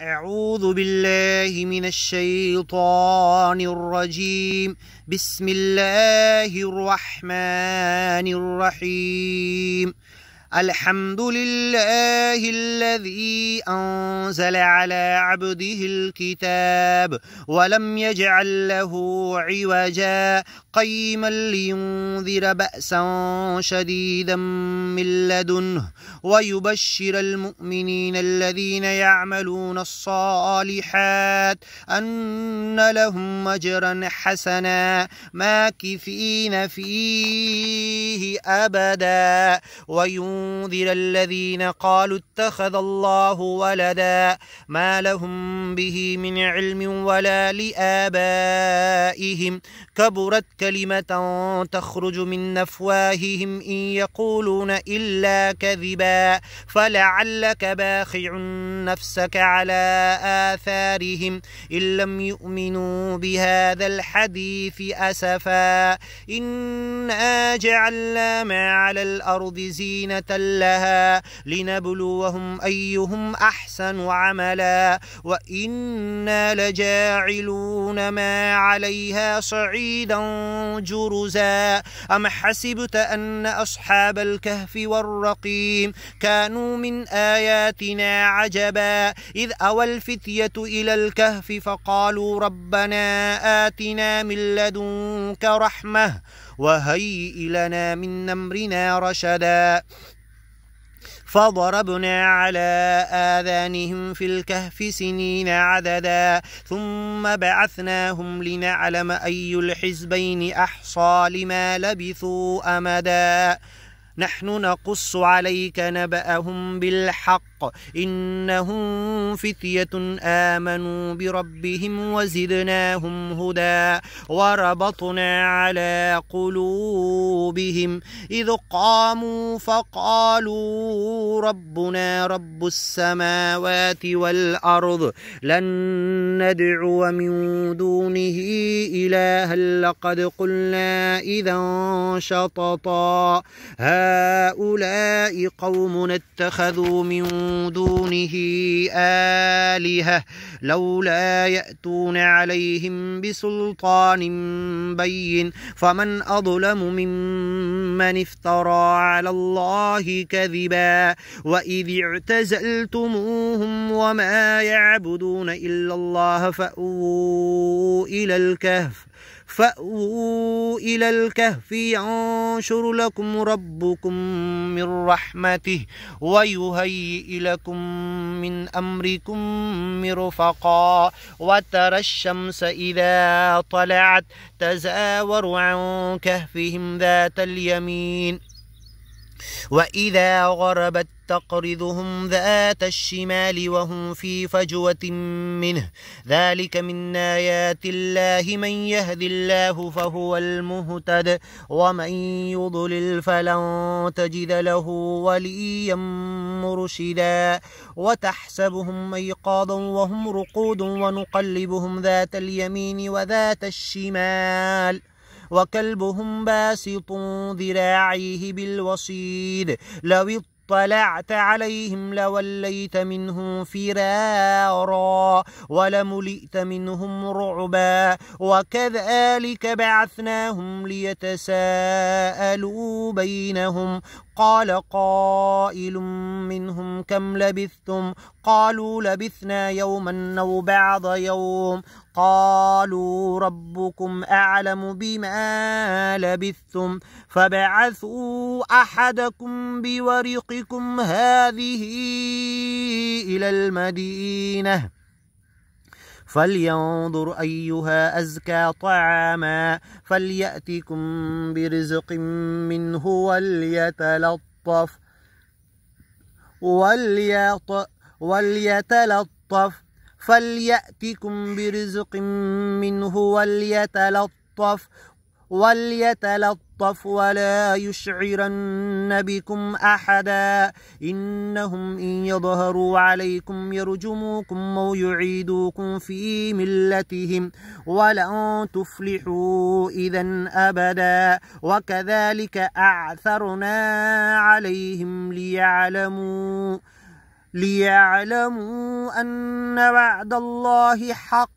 أعوذ بالله من الشيطان الرجيم. بسم الله الرحمن الرحيم. الحمد لله الذي أنزل على عبده الكتاب ولم يجعل له عوجا قيما لينذر بأسا شديدا من لدنه ويبشر المؤمنين الذين يعملون الصالحات أن لهم أجرا حسنا ماكثين فيه أبدا وينذر الذين قالوا اتخذ الله ولدا ما لهم به من علم ولا لآبائهم كبرت كلمة تخرج من أفواههم إن يقولون إلا كذبا فلعلك باخع نفسك على آثارهم إن لم يؤمنوا بهذا الحديث أسفا إنا جعلنا ما على الأرض زينة لها لنبلوهم أيهم أحسن عملا وإنا لجاعلون ما عليها صعيدا جرزا أم حسبت أن أصحاب الكهف والرقيم كانوا من آياتنا عجبا إذ أوى الفتية إلى الكهف فقالوا ربنا آتنا من لدنك رحمة وهيئ لنا من أمرنا رشدا فضربنا على آذانهم في الكهف سنين عددا ثم بعثناهم لنعلم أي الحزبين أحصى لما لبثوا أمدا نحن نقص عليك نبأهم بالحق إنهم فتية آمنوا بربهم وزدناهم هدى وربطنا على قلوبهم إذ قاموا فقالوا ربنا رب السماوات والأرض لن ندعو من دونه إلها لقد قلنا إذا شططا هؤلاء قوم اتخذوا من دونه آلهة لولا يأتون عليهم بسلطان بين فمن أظلم ممن افترى على الله كذبا وإذ اعتزلتموهم وما يعبدون إلا الله فأووا إلى الكهف ينشر لكم ربكم من رحمته ويهيئ لكم من أمركم مرفقا وترى الشمس إذا طلعت تزاور عن كهفهم ذات اليمين وإذا غربت تقرضهم ذات الشمال وهم في فجوة منه ذلك من آيات الله من يهد الله فهو المهتد ومن يضلل فلن تجد له وليا مرشدا وتحسبهم أيقاظا وهم رقود ونقلبهم ذات اليمين وذات الشمال وكلبهم باسط ذراعيه بالوصيد لو اطلعت عليهم لوليت منهم فرارا ولملئت منهم رعبا وكذلك بعثناهم ليتساءلوا بينهم قال قائل منهم كم لبثتم قالوا لبثنا يوما أو بعض يوم قالوا ربكم أعلم بما لبثتم فبعثوا أحدكم بورقكم هذه إلى المدينة فلينظر أيها أزكى طعاما فليأتكم برزق منه فليأتكم برزق منه وليتلطف ولا يشعرن بكم أحدا إنهم إن يظهروا عليكم يرجموكم أو يعيدوكم في ملتهم ولن تفلحوا إذا أبدا وكذلك أعثرنا عليهم ليعلموا أن وعد الله حق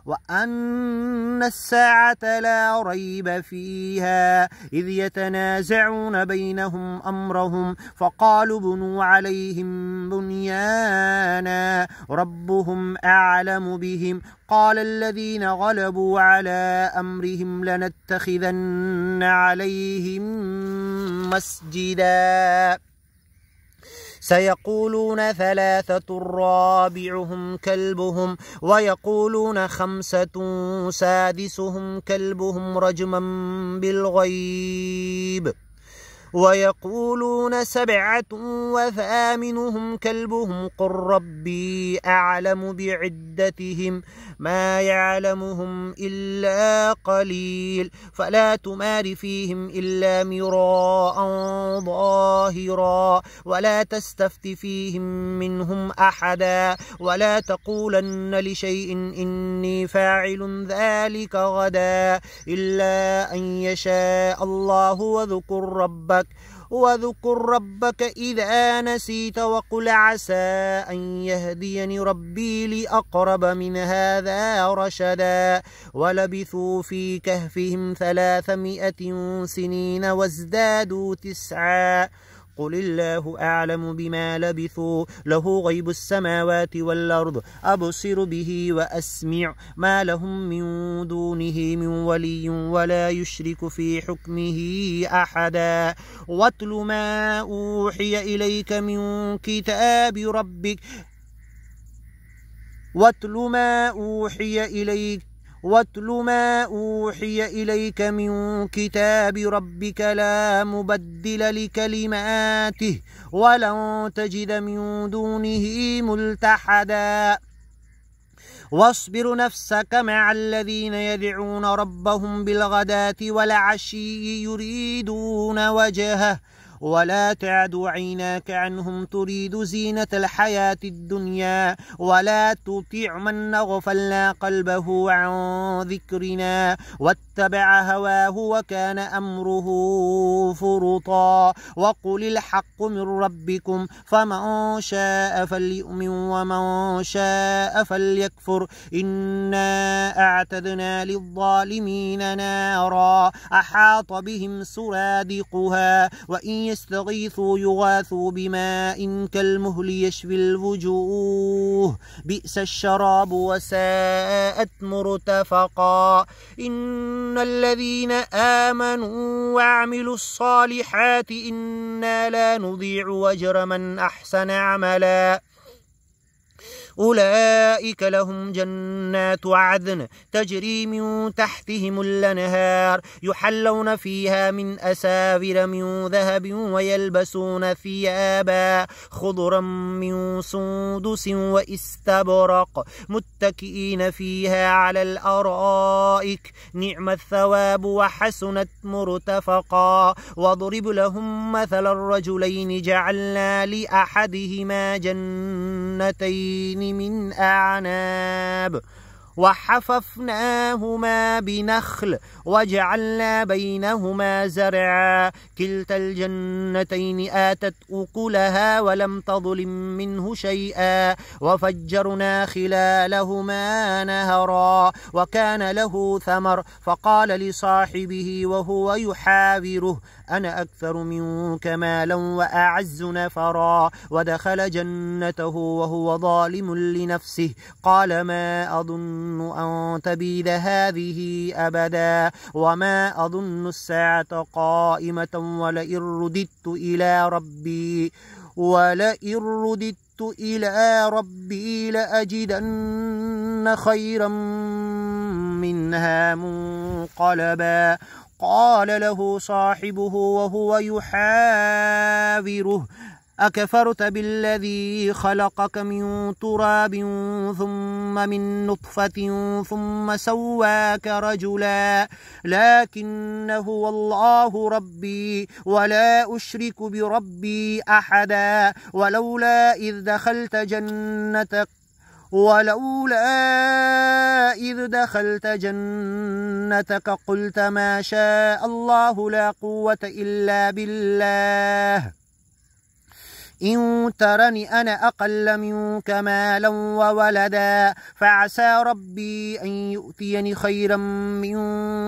وأن الساعة لا ريب فيها إذ يتنازعون بينهم أمرهم فقالوا بنوا عليهم بنيانا ربهم أعلم بهم قال الذين غلبوا على أمرهم لنتخذن عليهم مسجدا سيقولون ثلاثة رابعهم كلبهم ويقولون خمسة سادسهم كلبهم رجما بالغيب ويقولون سبعة وثامنهم كلبهم قل ربي أعلم بعدتهم ما يعلمهم إلا قليل فلا تمار فيهم إلا مراء ظاهرا ولا تستفت فيهم منهم أحدا ولا تقولن لشيء إني فاعل ذلك غدا إلا أن يشاء الله وذكر ربك إذا نسيت وقل عسى أن يهديني ربي لأقرب من هذا رشدا ولبثوا في كهفهم 300 سنين وازدادوا 9 قل الله أعلم بما لبثوا له غيب السماوات والأرض أبصر به وأسمع ما لهم من دونه من ولي ولا يشرك في حكمه أحدا واتل ما أوحي إليك من كتاب ربك واتل ما أوحي إليك من كتاب ربك لا مبدل لكلماته ولن تجد من دونه ملتحدا واصبر نفسك مع الذين يدعون ربهم بالغداة والعشي يريدون وجهه ولا تعد عيناك عنهم تريد زينة الحياة الدنيا ولا تطع من أغفلنا قلبه عن ذكرنا واتبع هواه وكان أمره فرطا وقل الحق من ربكم فمن شاء فليؤمن ومن شاء فليكفر إنا أعتدنا للظالمين نارا أحاط بهم سرادقها وإن يستغيثوا يغاثوا بماء كالمهل يشفي الوجوه بئس الشراب وساءت مرتفقا إن الذين آمنوا وعملوا الصالحات إنا لا نضيع أجر من أحسن عملا أولئك لهم جنات عدن تجري من تحتهم الأنهار يحلون فيها من أساور من ذهب ويلبسون ثيابا خضرا من سندس واستبرق متكئين فيها على الأرائك نعم الثواب وحسنت مرتفقا واضرب لهم مثل الرجلين جعلنا لأحدهما جنتين من أعناب وحففناهما بنخل وجعلنا بينهما زرعا كلتا الجنتين آتت أكلها ولم تظلم منه شيئا وفجرنا خلالهما نهرا وكان له ثمر فقال لصاحبه وهو يحاوره أنا أكثر منك مالا وأعز نفرا ودخل جنته وهو ظالم لنفسه قال ما أظن أن تبيد هذه أبدا وما أظن الساعة قائمة ولئن رددت إلى ربي لأجدن خيرا منها منقلبا قال له صاحبه وهو يحاوره أكفرت بالذي خلقك من تراب ثم من نطفة ثم سواك رجلا لكن هو الله ربي ولا أشرك بربي أحدا ولولا إذ دخلت جنتك قلت ما شاء الله لا قوة إلا بالله إن ترني أنا أقل منك مالا وولدا فعسى ربي أن يؤتيني خيرا من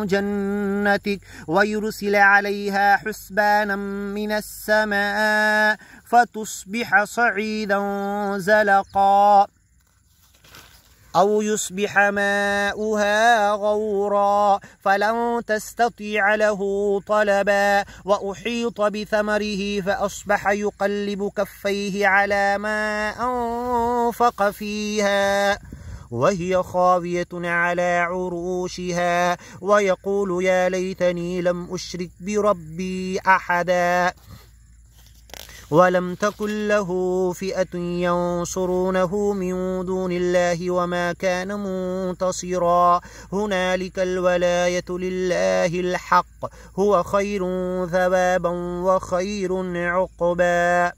جنتك ويرسل عليها حسبانا من السماء فتصبح صعيدا زلقا أو يصبح ماؤها غورا فلن تستطيع له طلبا وأحيط بثمره فأصبح يقلب كفيه على ما أنفق فيها وهي خاوية على عروشها ويقول يا ليتني لم أشرك بربي أحدا ولم تكن له فئة ينصرونه من دون الله وما كان منتصرا هنالك الولاية لله الحق هو خير ثوابا وخير عقبا.